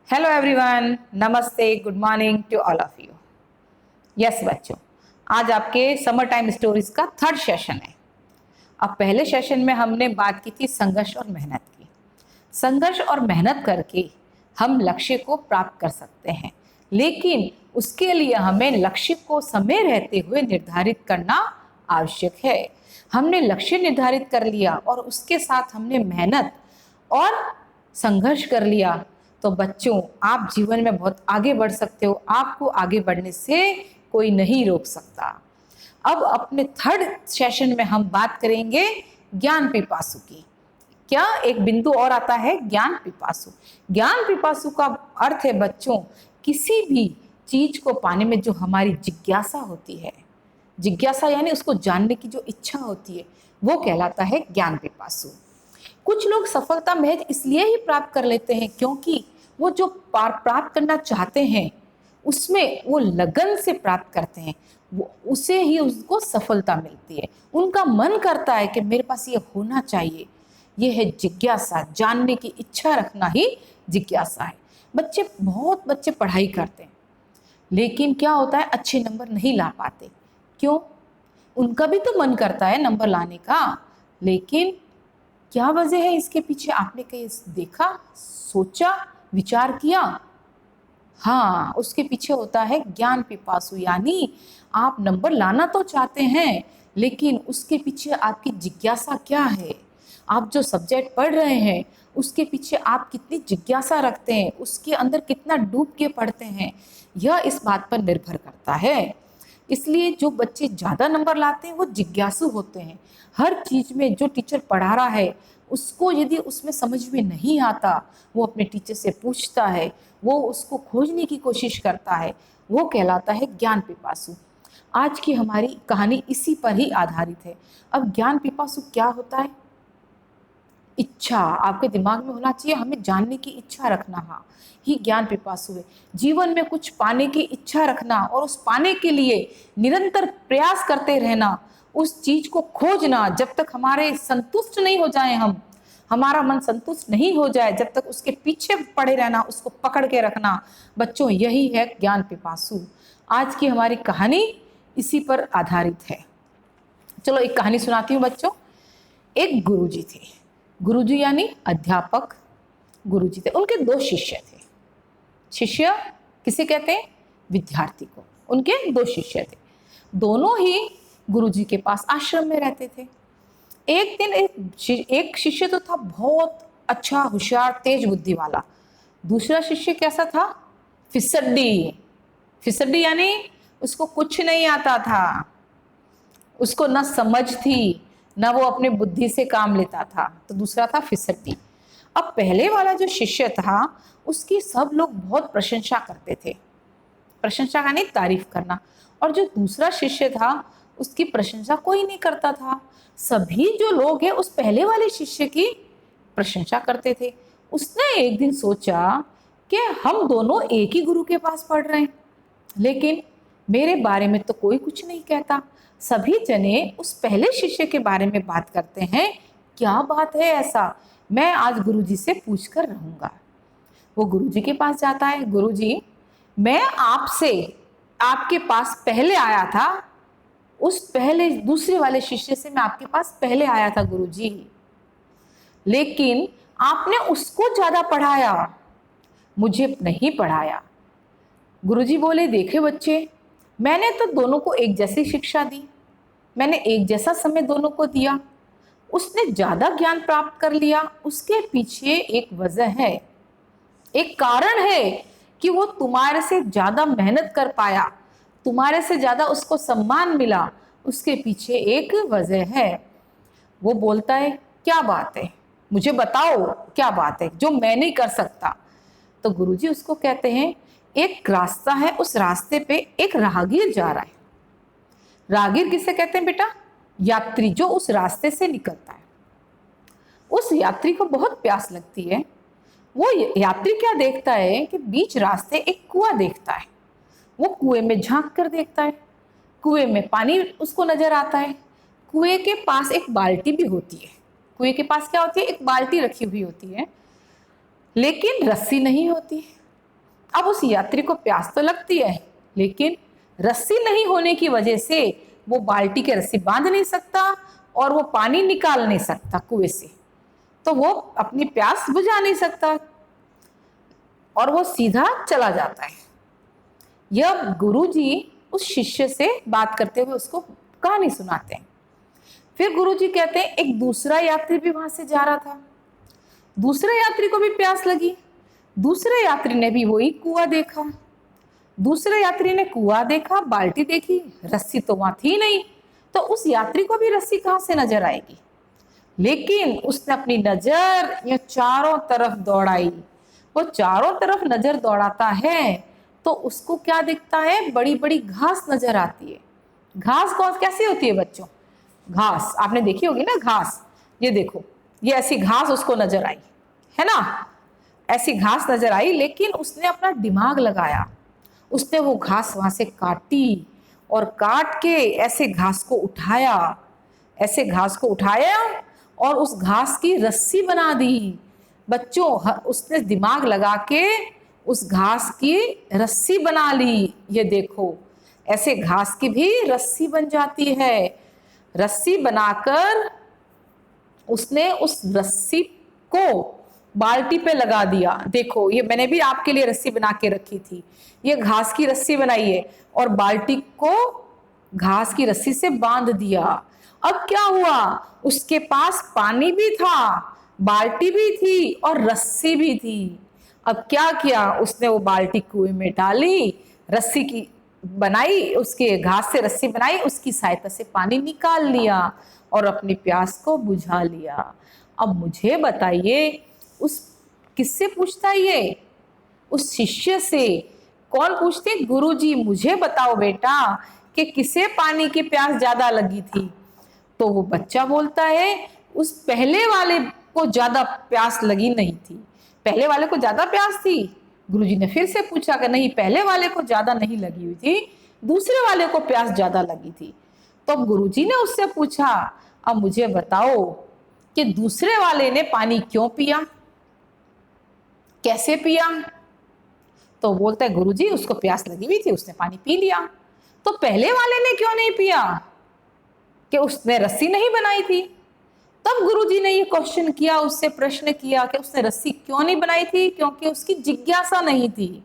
Hello everyone, नमस्ते, good morning to all of you. Yes बच्चों, आज आपके समर टाइम स्टोरीज का थर्ड सेशन है। अब पहले सेशन में हमने बात की थी संघर्ष और मेहनत की। संघर्ष और मेहनत करके हम लक्ष्य को प्राप्त कर सकते हैं, लेकिन उसके लिए हमें लक्ष्य को समय रहते हुए निर्धारित करना आवश्यक है। हमने लक्ष्य निर्धारित कर लिया और उसके साथ हमने मेहनत और संघर्ष कर लिया तो बच्चों आप जीवन में बहुत आगे बढ़ सकते हो। आपको आगे बढ़ने से कोई नहीं रोक सकता। अब अपने थर्ड सेशन में हम बात करेंगे ज्ञान पिपासु की। क्या एक बिंदु और आता है, ज्ञान पिपासु। ज्ञान पिपासु का अर्थ है बच्चों किसी भी चीज को पाने में जो हमारी जिज्ञासा होती है, जिज्ञासा यानी उसको जानने की जो इच्छा होती है, वो कहलाता है ज्ञान पिपासु। कुछ लोग सफलता महज इसलिए ही प्राप्त कर लेते हैं क्योंकि वो जो प्राप्त करना चाहते हैं उसमें वो लगन से प्राप्त करते हैं, वो उसे ही उसको सफलता मिलती है। उनका मन करता है कि मेरे पास ये होना चाहिए। ये है जिज्ञासा, जानने की इच्छा रखना ही जिज्ञासा है। बहुत बच्चे पढ़ाई करते हैं लेकिन क्या होता है, अच्छे नंबर नहीं ला पाते। क्यों? उनका भी तो मन करता है नंबर लाने का, लेकिन क्या वजह है इसके पीछे? आपने कहीं देखा, सोचा, विचार किया? हाँ, उसके पीछे होता है ज्ञान पिपासु, यानी आप नंबर लाना तो चाहते हैं लेकिन उसके पीछे आपकी जिज्ञासा क्या है। आप जो सब्जेक्ट पढ़ रहे हैं उसके पीछे आप कितनी जिज्ञासा रखते हैं, उसके अंदर कितना डूब के पढ़ते हैं, यह इस बात पर निर्भर करता है। इसलिए जो बच्चे ज़्यादा नंबर लाते हैं वो जिज्ञासु होते हैं। हर चीज़ में जो टीचर पढ़ा रहा है उसको यदि उसमें समझ में नहीं आता, वो अपने टीचर से पूछता है, वो उसको खोजने की कोशिश करता है, वो कहलाता है ज्ञान पिपासु। आज की हमारी कहानी इसी पर ही आधारित है। अब ज्ञान पिपासु क्या होता है? इच्छा आपके दिमाग में होना चाहिए, हमें जानने की इच्छा रखना, हाँ ही ज्ञान पिपासु है। जीवन में कुछ पाने की इच्छा रखना और उस पाने के लिए निरंतर प्रयास करते रहना, उस चीज को खोजना जब तक हमारे संतुष्ट नहीं हो जाए, हमारा मन संतुष्ट नहीं हो जाए, जब तक उसके पीछे पड़े रहना, उसको पकड़ के रखना। बच्चों यही है ज्ञान पिपासु। आज की हमारी कहानी इसी पर आधारित है। चलो एक कहानी सुनाती हूँ बच्चों। एक गुरुजी थे, गुरुजी यानी अध्यापक गुरुजी थे। उनके दो शिष्य थे। शिष्य किसे कहते हैं? विद्यार्थी को। उनके दो शिष्य थे, दोनों ही गुरुजी के पास आश्रम में रहते थे। एक दिन एक शिष्य तो था बहुत अच्छा, होशियार, तेज बुद्धि वाला। दूसरा शिष्य कैसा था? फिसड्डी। फिसड्डी यानी उसको कुछ नहीं आता था, उसको न समझ थी, न वो अपने बुद्धि से काम लेता था। तो दूसरा था फिसड्डी। अब पहले वाला जो शिष्य था उसकी सब लोग बहुत प्रशंसा करते थे। प्रशंसा यानी तारीफ करना। और जो दूसरा शिष्य था उसकी प्रशंसा कोई नहीं करता था। सभी जो लोग हैं उस पहले वाले शिष्य की प्रशंसा करते थे। उसने एक दिन सोचा कि हम दोनों एक ही गुरु के पास पढ़ रहे हैं लेकिन मेरे बारे में तो कोई कुछ नहीं कहता। सभी जने उस पहले शिष्य के बारे में बात करते हैं। क्या बात है ऐसा? मैं आज गुरुजी से पूछ कर रहूंगा। वो गुरुजी के पास जाता है। गुरुजी, मैं आपसे आपके पास पहले आया था, उस पहले दूसरे वाले शिष्य से मैं आपके पास पहले आया था गुरुजी, लेकिन आपने उसको ज्यादा पढ़ाया, मुझे नहीं पढ़ाया। गुरुजी बोले, देखे बच्चे, मैंने तो दोनों को एक जैसी शिक्षा दी, मैंने एक जैसा समय दोनों को दिया। उसने ज्यादा ज्ञान प्राप्त कर लिया, उसके पीछे एक वजह है, एक कारण है कि वो तुम्हारे से ज्यादा मेहनत कर पाया, तुम्हारे से ज्यादा उसको सम्मान मिला। उसके पीछे एक वजह है। वो बोलता है, क्या बात है, मुझे बताओ क्या बात है जो मैं नहीं कर सकता। तो गुरुजी उसको कहते हैं, एक रास्ता है, उस रास्ते पे एक राहगीर जा रहा है। राहगीर किसे कहते हैं बेटा? यात्री जो उस रास्ते से निकलता है। उस यात्री को बहुत प्यास लगती है। वो यात्री क्या देखता है कि बीच रास्ते एक कुआं देखता है। वो कुएं में झांक कर देखता है, कुएं में पानी उसको नजर आता है। कुएं के पास एक बाल्टी भी होती है। कुएं के पास क्या होती है? एक बाल्टी रखी हुई होती है, लेकिन रस्सी नहीं होती। अब उस यात्री को प्यास तो लगती है, लेकिन रस्सी नहीं होने की वजह से वो बाल्टी के रस्सी बांध नहीं सकता और वो पानी निकाल नहीं सकता कुएं से, तो वो अपनी प्यास बुझा नहीं सकता और वो सीधा चला जाता है। यह गुरुजी उस शिष्य से बात करते हुए उसको कहानी सुनाते हैं। फिर गुरुजी कहते हैं एक दूसरा यात्री भी वहां से जा रहा था। दूसरे यात्री को भी प्यास लगी। दूसरे यात्री ने भी वही कुआं देखा। दूसरे यात्री ने कुआं देखा, बाल्टी देखी, रस्सी तो वहां थी नहीं, तो उस यात्री को भी रस्सी कहां से नजर आएगी। लेकिन उसने अपनी नजर ये चारों तरफ दौड़ाई। वो चारों तरफ नजर दौड़ाता है तो उसको क्या दिखता है, बड़ी बड़ी घास नजर आती है। घास कौन कैसी होती है बच्चों? घास आपने देखी होगी ना, घास। ये देखो, ये ऐसी घास उसको नजर आई है ना, ऐसी घास नजर आई। लेकिन उसने अपना दिमाग लगाया, उसने वो घास वहां से काटी और काट के ऐसे घास को उठाया, ऐसे घास को उठाया और उस घास की रस्सी बना दी। बच्चों, उसने दिमाग लगा के उस घास की रस्सी बना ली। ये देखो, ऐसे घास की भी रस्सी बन जाती है। रस्सी बनाकर उसने उस रस्सी को बाल्टी पे लगा दिया। देखो, ये मैंने भी आपके लिए रस्सी बना के रखी थी। ये घास की रस्सी बनाई है और बाल्टी को घास की रस्सी से बांध दिया। अब क्या हुआ, उसके पास पानी भी था, बाल्टी भी थी और रस्सी भी थी। अब क्या किया उसने, वो बाल्टी कुएं में डाली, रस्सी की बनाई, उसके घास से रस्सी बनाई, उसकी सहायता से पानी निकाल लिया और अपनी प्यास को बुझा लिया। अब मुझे बताइए, उस किससे पूछता ये? उस शिष्य से। कौन पूछते? गुरुजी, मुझे बताओ बेटा कि किसे पानी की प्यास ज्यादा लगी थी? तो वो बच्चा बोलता है उस पहले वाले को ज्यादा प्यास लगी नहीं थी। पहले वाले को ज्यादा प्यास थी। गुरुजी ने फिर से पूछा कि नहीं, पहले वाले को ज्यादा नहीं लगी हुई थी, दूसरे वाले को प्यास ज्यादा लगी थी। तो अब गुरुजी ने उससे पूछा, अब मुझे बताओ कि दूसरे वाले ने पानी क्यों पिया, कैसे पिया? तो बोलता है गुरुजी, उसको प्यास लगी हुई थी, उसने पानी पी लिया। तो पहले वाले ने क्यों नहीं पिया? कि उसने रस्सी नहीं बनाई थी। तब गुरुजी ने ये क्वेश्चन किया, उससे प्रश्न किया कि उसने रस्सी क्यों नहीं बनाई थी? क्योंकि उसकी जिज्ञासा नहीं थी,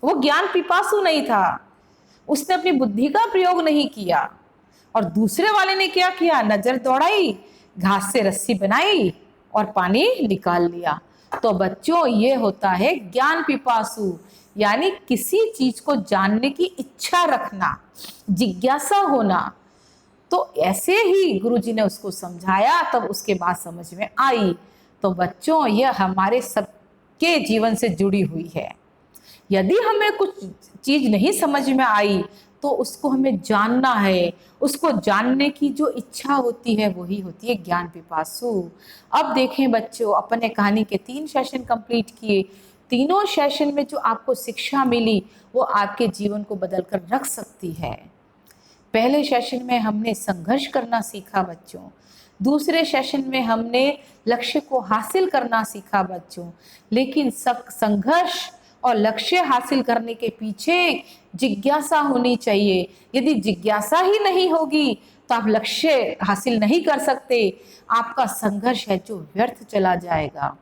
वो ज्ञान पिपासु नहीं था, उसने अपनी बुद्धि का प्रयोग नहीं किया। और दूसरे वाले ने क्या किया? नजर दौड़ाई, घास से रस्सी बनाई और पानी निकाल लिया। तो बच्चों, ये होता है ज्ञान पिपासु, यानी किसी चीज को जानने की इच्छा रखना, जिज्ञासा होना। तो ऐसे ही गुरुजी ने उसको समझाया, तब उसके बाद समझ में आई। तो बच्चों, यह हमारे सबके जीवन से जुड़ी हुई है। यदि हमें कुछ चीज नहीं समझ में आई तो उसको हमें जानना है। उसको जानने की जो इच्छा होती है वही होती है ज्ञान पिपासु। अब देखें बच्चों, अपने कहानी के 3 सेशन कंप्लीट किए। तीनों सेशन में जो आपको शिक्षा मिली वो आपके जीवन को बदल कर रख सकती है। पहले सेशन में हमने संघर्ष करना सीखा बच्चों। दूसरे सेशन में हमने लक्ष्य को हासिल करना सीखा बच्चों। लेकिन संघर्ष और लक्ष्य हासिल करने के पीछे जिज्ञासा होनी चाहिए। यदि जिज्ञासा ही नहीं होगी तो आप लक्ष्य हासिल नहीं कर सकते, आपका संघर्ष है जो व्यर्थ चला जाएगा।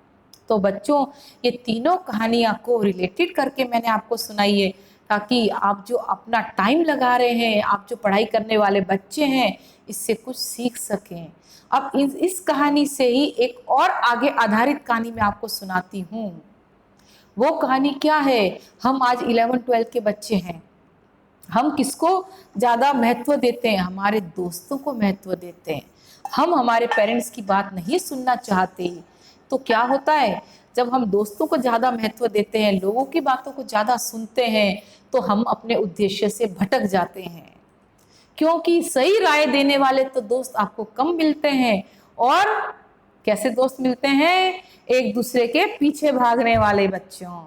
तो बच्चों, ये तीनों कहानियां को रिलेटेड करके मैंने आपको सुनाई है, ताकि आप जो अपना टाइम लगा रहे हैं, आप जो पढ़ाई करने वाले बच्चे हैं, इससे कुछ सीख सकें। अब इस कहानी से ही एक और आगे आधारित कहानी मैं आपको सुनाती हूँ। वो कहानी क्या है? हम आज 11-12 के बच्चे हैं, हम किसको ज़्यादा महत्व देते हैं? हमारे दोस्तों को महत्व देते हैं। हम हमारे पेरेंट्स की बात नहीं सुनना चाहते। तो क्या होता है, जब हम दोस्तों को ज़्यादा महत्व देते हैं, लोगों की बातों को ज़्यादा सुनते हैं, तो हम अपने उद्देश्य से भटक जाते हैं। क्योंकि सही राय देने वाले तो दोस्त आपको कम मिलते हैं, और कैसे दोस्त मिलते हैं? एक दूसरे के पीछे भागने वाले बच्चों।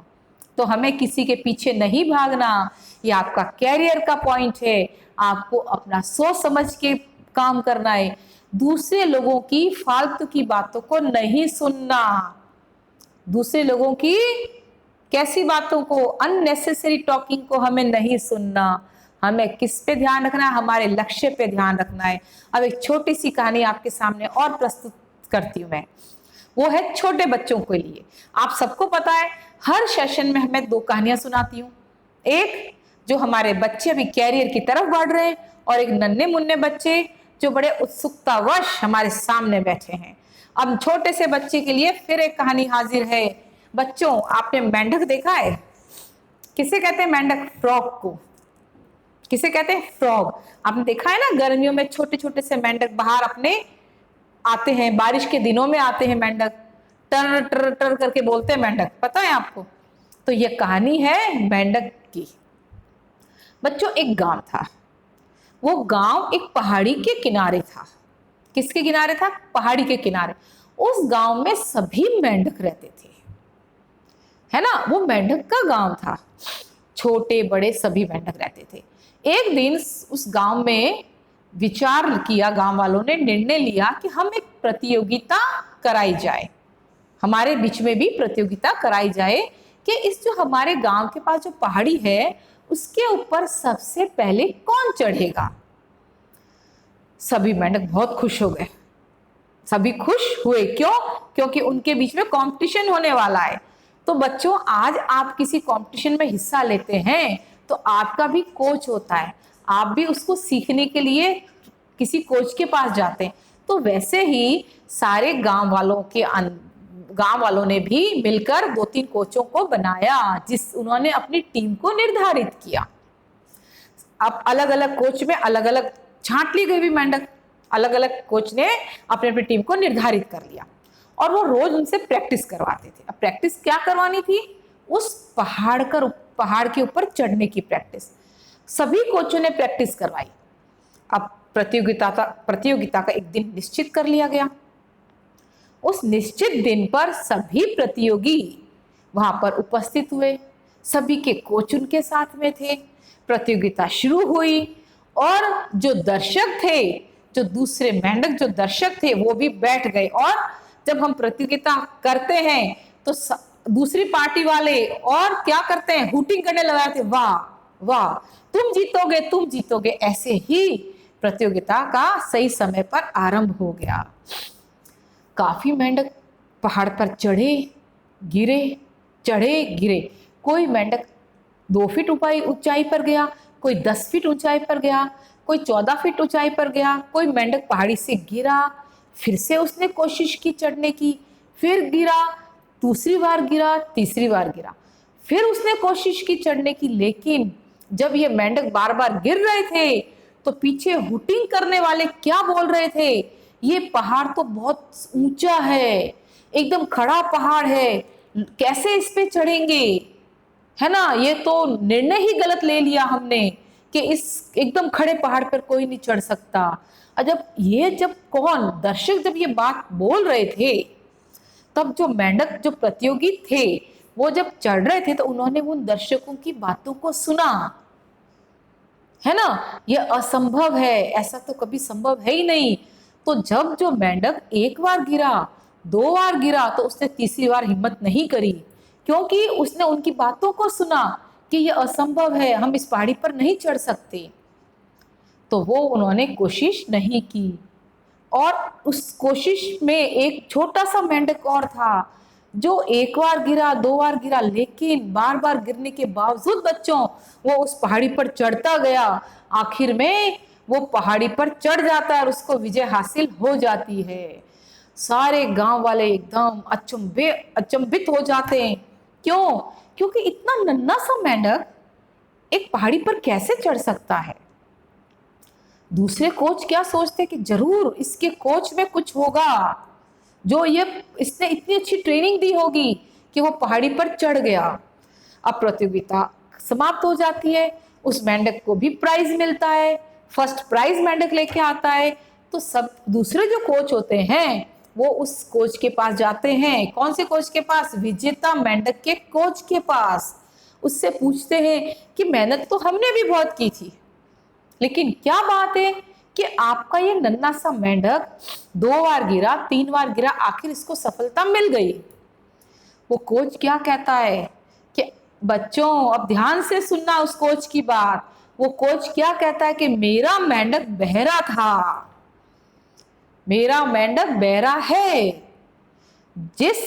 तो हमें किसी के पीछे नहीं भागना, ये आपका कैरियर का पॉइंट है। आपको अपना सोच समझ के काम करना है। दूसरे लोगों की फालतू की बातों को नहीं सुनना। दूसरे लोगों की कैसी बातों को, अननेसेसरी टॉकिंग को हमें नहीं सुनना। हमें किस पे ध्यान रखना है? हमारे लक्ष्य पे ध्यान रखना है। अब एक छोटी सी कहानी आपके सामने और प्रस्तुत करती हूँ मैं। वो है छोटे बच्चों के लिए। आप सबको पता है हर सेशन में मैं 2 कहानियां सुनाती हूँ। एक जो हमारे बच्चे अभी कैरियर की तरफ बढ़ रहे हैं, और एक नन्हे मुन्ने बच्चे जो बड़े उत्सुकतावश हमारे सामने बैठे हैं। अब छोटे से बच्चे के लिए फिर एक कहानी हाजिर है। बच्चों, आपने मेंढक देखा है? किसे कहते हैं मेंढक? फ्रॉग को। किसे कहते हैं? फ्रॉग। आपने देखा है ना, गर्मियों में छोटे छोटे से मेंढक बाहर अपने आते हैं, बारिश के दिनों में आते हैं मेंढक, टर टर टर करके बोलते हैं मेंढक, पता है आपको? तो ये कहानी है मेंढक की। बच्चों, एक गांव था। वो गांव एक पहाड़ी के किनारे था। किसके किनारे था? पहाड़ी के किनारे। उस गांव में सभी मेंढक रहते थे, है ना? वो मेंढक का गांव था। छोटे बड़े सभी मेंढक रहते थे। एक दिन उस गांव में विचार किया, गांव वालों ने निर्णय लिया कि हम एक प्रतियोगिता कराई जाए, हमारे बीच में भी प्रतियोगिता कराई जाए कि इस जो हमारे गांव के पास जो पहाड़ी है उसके ऊपर सबसे पहले कौन चढ़ेगा। सभी मेंढक बहुत खुश हो गए। सभी खुश हुए, क्यों? क्योंकि उनके बीच में कंपटीशन होने वाला है। तो बच्चों, आज आप किसी कंपटीशन में हिस्सा लेते हैं तो आपका भी कोच होता है, आप भी उसको सीखने के लिए किसी कोच के पास जाते हैं। तो वैसे ही सारे गांव वालों ने भी मिलकर 2-3 कोचों को बनाया, उन्होंने अपनी टीम को निर्धारित किया। अब अलग अलग कोच में अलग अलग छांट ली गई भी मेंढक। अलग अलग कोच ने अपनी अपनी टीम को निर्धारित कर लिया और वो रोज उनसे प्रैक्टिस करवाते थे। अब प्रैक्टिस क्या करवानी थी? उस पहाड़ के ऊपर चढ़ने की प्रैक्टिस। सभी कोचों ने प्रैक्टिस करवाई। अब प्रतियोगिता का एक दिन निश्चित कर लिया गया। उस निश्चित दिन पर सभी प्रतियोगी वहां पर उपस्थित हुए। सभी के कोच उनके साथ में थे। प्रतियोगिता शुरू हुई और जो दर्शक थे, जो दूसरे मेंढक जो दर्शक थे, वो भी बैठ गए। और जब हम प्रतियोगिता करते हैं तो दूसरी पार्टी वाले और क्या करते हैं? हूटिंग करने लगाते, वाह वाह, तुम जीतोगे, तुम जीतोगे। ऐसे ही प्रतियोगिता का सही समय पर आरंभ हो गया। काफी मेंढक पहाड़ पर चढ़े गिरे, चढ़े गिरे। कोई मेंढक 2 फीट ऊंचाई पर गया, कोई 10 फीट ऊंचाई पर गया, कोई 14 फीट ऊंचाई पर गया। कोई मेंढक पहाड़ी से गिरा, फिर से उसने कोशिश की चढ़ने की, फिर गिरा, दूसरी बार गिरा, तीसरी बार गिरा, फिर उसने कोशिश की चढ़ने की। लेकिन जब ये मेंढक बार बार गिर रहे थे तो पीछे हुटिंग करने वाले क्या बोल रहे थे? ये पहाड़ तो बहुत ऊंचा है, एकदम खड़ा पहाड़ है, कैसे इस पे चढ़ेंगे, है ना? ये तो निर्णय ही गलत ले लिया हमने कि इस एकदम खड़े पहाड़ पर कोई नहीं चढ़ सकता। जब दर्शक जब ये बात बोल रहे थे, तब जो मेंढक जो प्रतियोगी थे वो जब चढ़ रहे थे तो उन्होंने उन दर्शकों की बातों को सुना, है ना? ये असंभव है, ऐसा तो कभी संभव है ही नहीं। तो जब जो मेंढक एक बार गिरा, 2 बार गिरा, तो उसने तीसरी बार हिम्मत नहीं करी, क्योंकि उसने उनकी बातों को सुना कि ये असंभव है, हम इस पहाड़ी पर नहीं चढ़ सकते। तो वो उन्होंने कोशिश नहीं की। और उस कोशिश में एक छोटा सा मेंढक और था जो एक बार गिरा, 2 बार गिरा, लेकिन बार बार गिरने के बावजूद बच्चों वो उस पहाड़ी पर चढ़ता गया। आखिर में वो पहाड़ी पर चढ़ जाता है और उसको विजय हासिल हो जाती है। सारे गांव वाले एकदम अचंभित हो जाते हैं। क्यों? क्योंकि इतना नन्हा सा मेंढक एक पहाड़ी पर कैसे चढ़ सकता है? दूसरे कोच क्या सोचते कि जरूर इसके कोच में कुछ होगा, जो इसने इतनी अच्छी ट्रेनिंग दी होगी कि वो पहाड़ी पर चढ़ गया। अब प्रतियोगिता समाप्त हो जाती है, उस मेंढक को भी प्राइज मिलता है, फर्स्ट प्राइज मेंढक लेके आता है। तो सब दूसरे जो कोच होते हैं वो उस कोच के पास जाते हैं। कौन से कोच के पास? विजेता मेंढक के कोच के पास। उससे पूछते हैं कि मेहनत तो हमने भी बहुत की थी, लेकिन क्या बात है कि आपका ये नन्हा सा मेंढक 2 बार गिरा, 3 बार गिरा, आखिर इसको सफलता मिल गई। वो कोच क्या कहता है कि बच्चों अब ध्यान से सुनना उस कोच की बात। वो कोच क्या कहता है कि मेरा मेंढक बहरा था, मेरा मेंढक बहरा है। जिस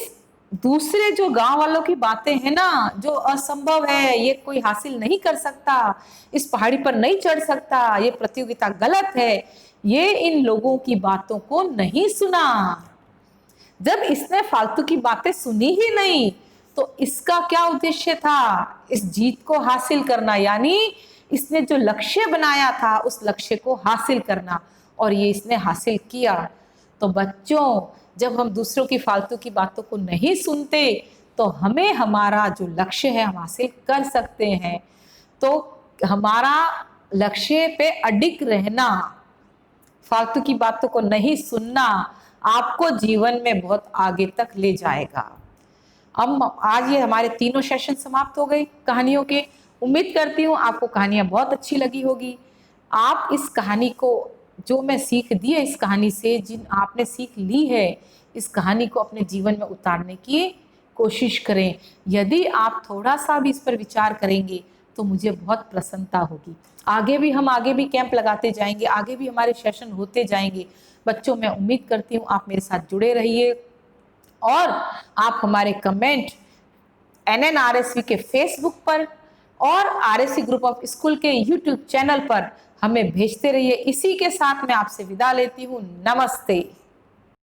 दूसरे जो गांव वालों की बातें हैं ना, जो असंभव है, ये कोई हासिल नहीं कर सकता, इस पहाड़ी पर नहीं चढ़ सकता, ये प्रतियोगिता गलत है, ये इन लोगों की बातों को नहीं सुना। जब इसने फालतू की बातें सुनी ही नहीं, तो इसका क्या उद्देश्य था? इस जीत को हासिल करना, यानी इसने जो लक्ष्य बनाया था उस लक्ष्य को हासिल करना, और ये इसने हासिल किया। तो बच्चों, जब हम दूसरों की फालतू की बातों को नहीं सुनते तो हमें हमारा जो लक्ष्य है हम हासिल कर सकते हैं। तो हमारा लक्ष्य पे अडिग रहना, फालतू की बातों को नहीं सुनना आपको जीवन में बहुत आगे तक ले जाएगा। अब आज ये हमारे तीनों सेशन समाप्त हो गए कहानियों के। उम्मीद करती हूँ आपको कहानियां बहुत अच्छी लगी होगी। आप इस कहानी को, जो मैं सीख दी है इस कहानी से, जिन आपने सीख ली है, इस कहानी को अपने जीवन में उतारने की कोशिश करें। यदि आप थोड़ा सा भी इस पर विचार करेंगे तो मुझे बहुत प्रसन्नता होगी। आगे भी कैंप लगाते जाएंगे, आगे भी हमारे सेशन होते जाएंगे। बच्चों, मैं उम्मीद करती हूँ आप मेरे साथ जुड़े रहिए और आप हमारे कमेंट NNRSV के फेसबुक पर और RSV ग्रुप ऑफ स्कूल के यूट्यूब चैनल पर हमें भेजते रहिए। इसी के साथ मैं आपसे विदा लेती हूँ। नमस्ते।